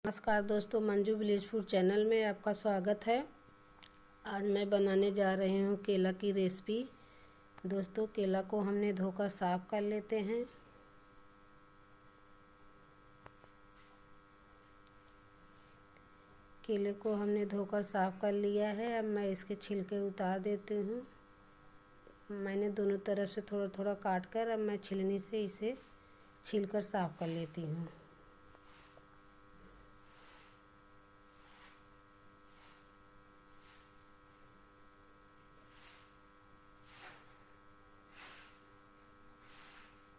नमस्कार दोस्तों, Manju village food channel में आपका स्वागत है। आज मैं बनाने जा रही हूँ केला की रेसिपी। दोस्तों, केला को हमने धोकर साफ़ कर लेते हैं। केले को हमने धोकर साफ़ कर लिया है। अब मैं इसके छिलके उतार देती हूँ। मैंने दोनों तरफ से थोड़ा थोड़ा काट कर अब मैं छिलनी से इसे छीलकर साफ़ कर लेती हूँ।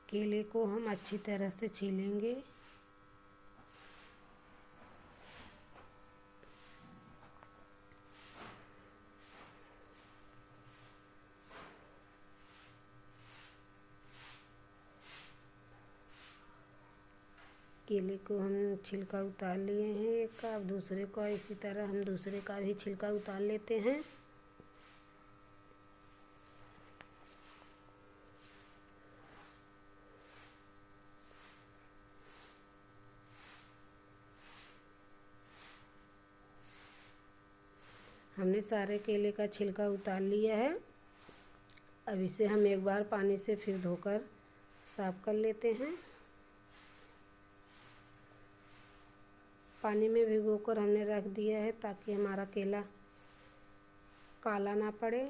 केले को हम अच्छी तरह से छीलेंगे। केले को हम छिलका उतार लिए हैं एक का। अब दूसरे का इसी तरह हम दूसरे का भी छिलका उतार लेते हैं। हमने सारे केले का छिलका उतार लिया है। अब इसे हम एक बार पानी से फिर धोकर साफ़ कर लेते हैं। पानी में भिगोकर हमने रख दिया है ताकि हमारा केला काला ना पड़े।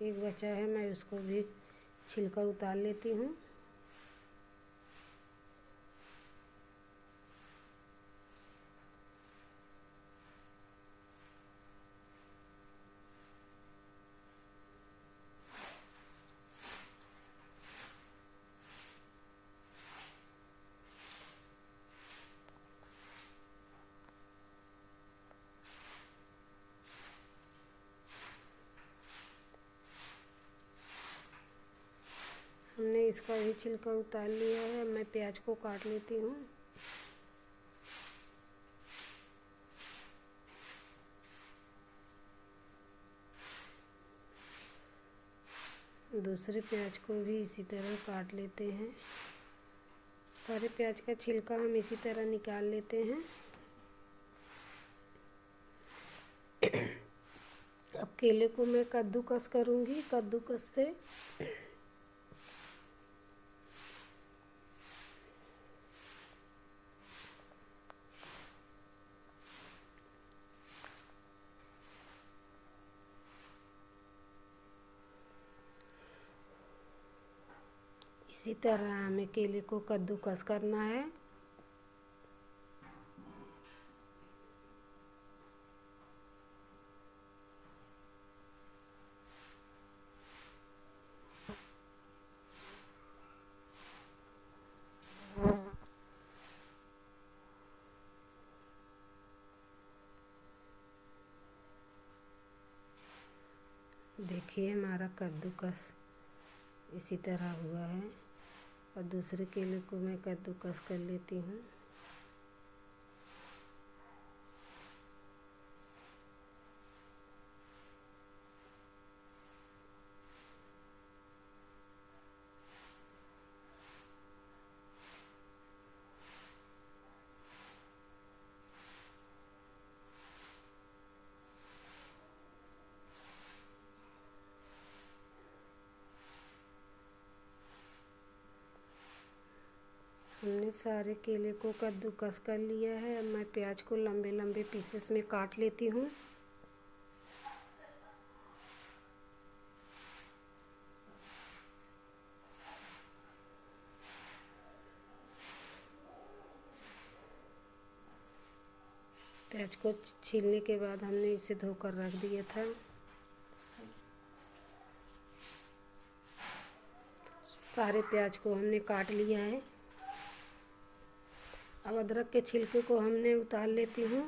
एक बचा है, मैं उसको भी छिलका उतार लेती हूँ। हमने इसका भी छिलका उतार लिया है। मैं प्याज को काट लेती हूँ। दूसरे प्याज को भी इसी तरह काट लेते हैं। सारे प्याज का छिलका हम इसी तरह निकाल लेते हैं। अब केले को मैं कद्दूकस करूँगी। कद्दूकस से इसी तरह हमें केले को कद्दूकस करना है। देखिए, हमारा कद्दूकस इसी तरह हुआ है। और दूसरे केले को मैं कद्दूकस कर लेती हूँ। हमने सारे केले को कद्दूकस कर लिया है। अब मैं प्याज को लंबे लंबे पीसेस में काट लेती हूँ। प्याज को छीलने के बाद हमने इसे धोकर रख दिया था। सारे प्याज को हमने काट लिया है। अब अदरक के छिलके को हमने उतार लेती हूँ।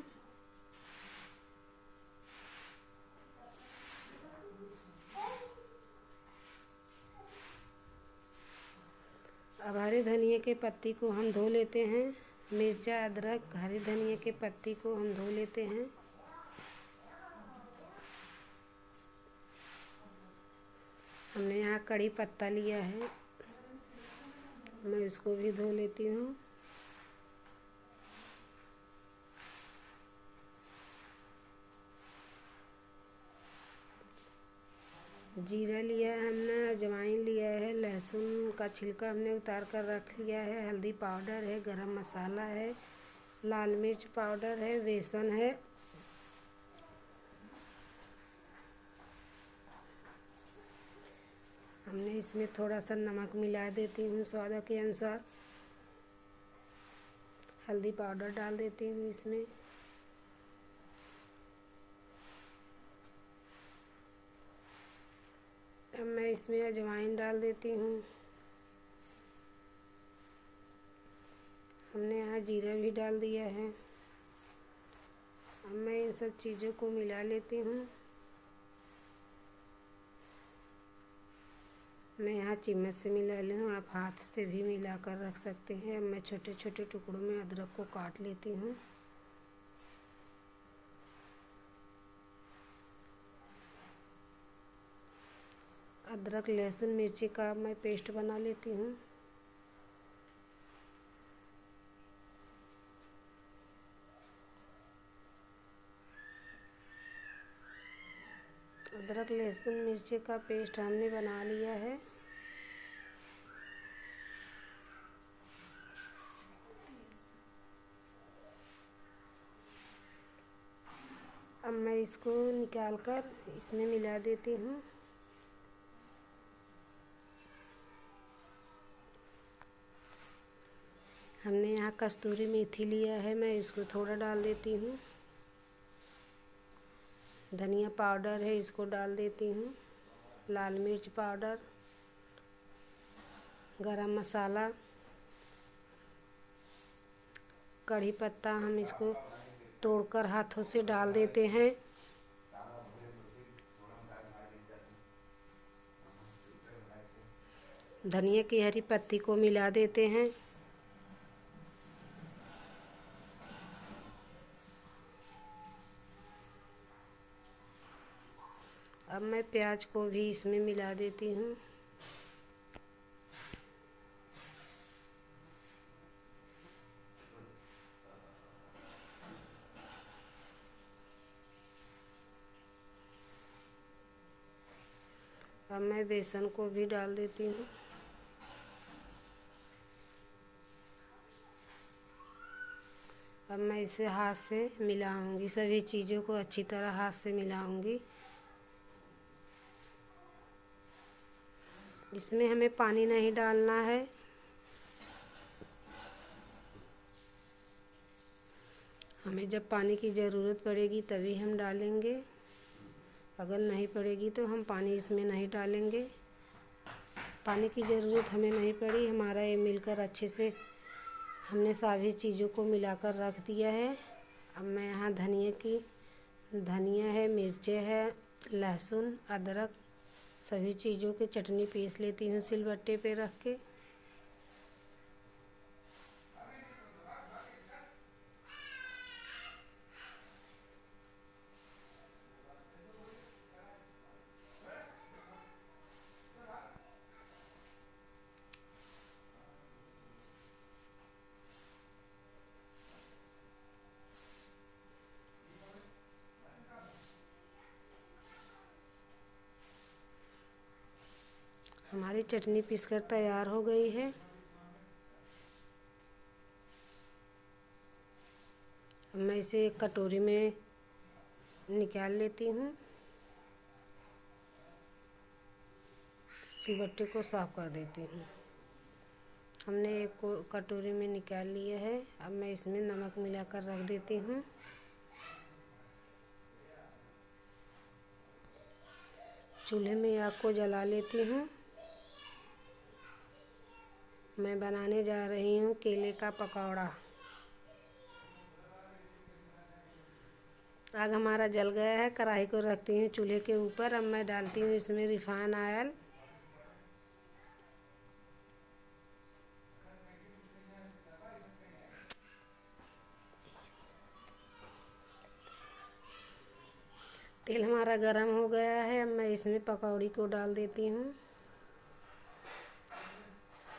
अब हरे धनिया के पत्ती को हम धो लेते हैं। मिर्चा, अदरक, हरे धनिया के पत्ती को हम धो लेते हैं। हमने यहाँ कड़ी पत्ता लिया है, मैं इसको भी धो लेती हूँ। जीरा लिया है हमने, अजवाइन लिया है, लहसुन का छिलका हमने उतार कर रख लिया है, हल्दी पाउडर है, गरम मसाला है, लाल मिर्च पाउडर है, बेसन है, हमने इसमें थोड़ा सा नमक मिला देती हूँ स्वाद के अनुसार, हल्दी पाउडर डाल देती हूँ इसमें, अब मैं इसमें अजवाइन डाल देती हूँ। हमने यहाँ जीरा भी डाल दिया है। अब मैं इन सब चीज़ों को मिला लेती हूँ। मैं यहाँ चम्मच से मिला ली हूँ, आप हाथ से भी मिला कर रख सकते हैं। अब मैं छोटे छोटे टुकड़ों में अदरक को काट लेती हूँ। अदरक लहसुन मिर्ची का मैं पेस्ट बना लेती हूँ। अदरक लहसुन मिर्ची का पेस्ट हमने बना लिया है। अब मैं इसको निकाल कर इसमें मिला देती हूँ। हमने यहाँ कस्तूरी मेथी लिया है, मैं इसको थोड़ा डाल देती हूँ। धनिया पाउडर है, इसको डाल देती हूँ। लाल मिर्च पाउडर, गरम मसाला, कड़ी पत्ता हम इसको तोड़कर हाथों से डाल देते हैं। धनिया की हरी पत्ती को मिला देते हैं। अब मैं प्याज को भी इसमें मिला देती हूँ। अब मैं बेसन को भी डाल देती हूँ। अब मैं इसे हाथ से मिलाऊंगी, सभी चीज़ों को अच्छी तरह हाथ से मिलाऊंगी। इसमें हमें पानी नहीं डालना है। हमें जब पानी की ज़रूरत पड़ेगी तभी हम डालेंगे, अगर नहीं पड़ेगी तो हम पानी इसमें नहीं डालेंगे। पानी की ज़रूरत हमें नहीं पड़ी, हमारा ये मिलकर अच्छे से हमने सभी चीज़ों को मिलाकर रख दिया है। अब मैं यहाँ धनिया है, मिर्चें है, लहसुन, अदरक, सभी चीज़ों की चटनी पीस लेती हूँ सिलबट्टे पे रख के। हमारी चटनी पीसकर तैयार हो गई है। अब मैं इसे एक कटोरी में निकाल लेती हूँ। सिलबट्टे को साफ कर देती हूँ। हमने एक कटोरी में निकाल लिया है। अब मैं इसमें नमक मिलाकर रख देती हूँ। चूल्हे में आग को जला लेती हूँ। मैं बनाने जा रही हूँ केले का पकौड़ा। आग हमारा जल गया है, कढ़ाई को रखती हूँ चूल्हे के ऊपर। अब मैं डालती हूँ इसमें रिफाइन ऑयल। तेल हमारा गरम हो गया है। अब मैं इसमें पकौड़ी को डाल देती हूँ।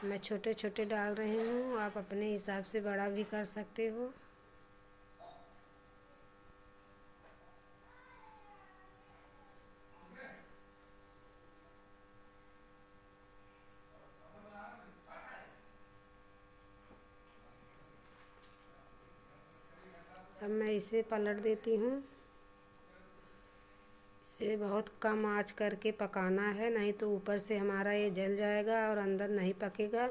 मैं छोटे छोटे डाल रही हूँ, आप अपने हिसाब से बड़ा भी कर सकते हो। अब मैं इसे पलट देती हूँ। इसे बहुत कम आंच करके पकाना है, नहीं तो ऊपर से हमारा ये जल जाएगा और अंदर नहीं पकेगा।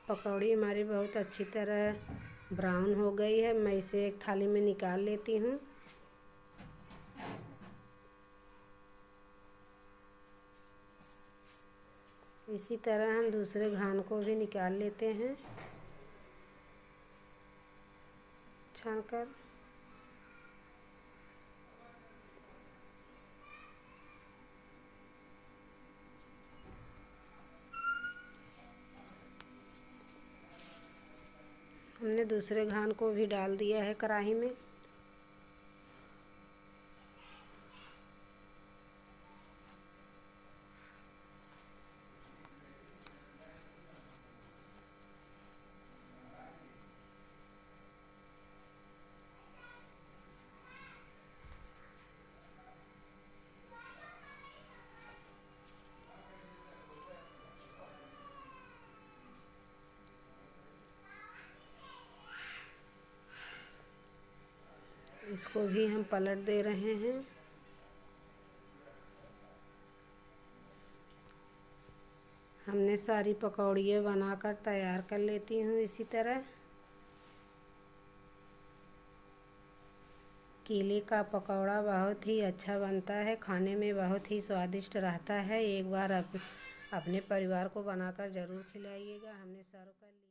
पकौड़ी हमारी बहुत अच्छी तरह ब्राउन हो गई है। मैं इसे एक थाली में निकाल लेती हूँ। इसी तरह हम दूसरे घान को भी निकाल लेते हैं छानकर। हमने दूसरे घान को भी डाल दिया है कढ़ाई में। इसको भी हम पलट दे रहे हैं। हमने सारी पकौड़ियाँ बनाकर तैयार कर लेती हूँ। इसी तरह केले का पकौड़ा बहुत ही अच्छा बनता है, खाने में बहुत ही स्वादिष्ट रहता है। एक बार अपने परिवार को बनाकर ज़रूर खिलाइएगा। हमने सर्व कर लिया।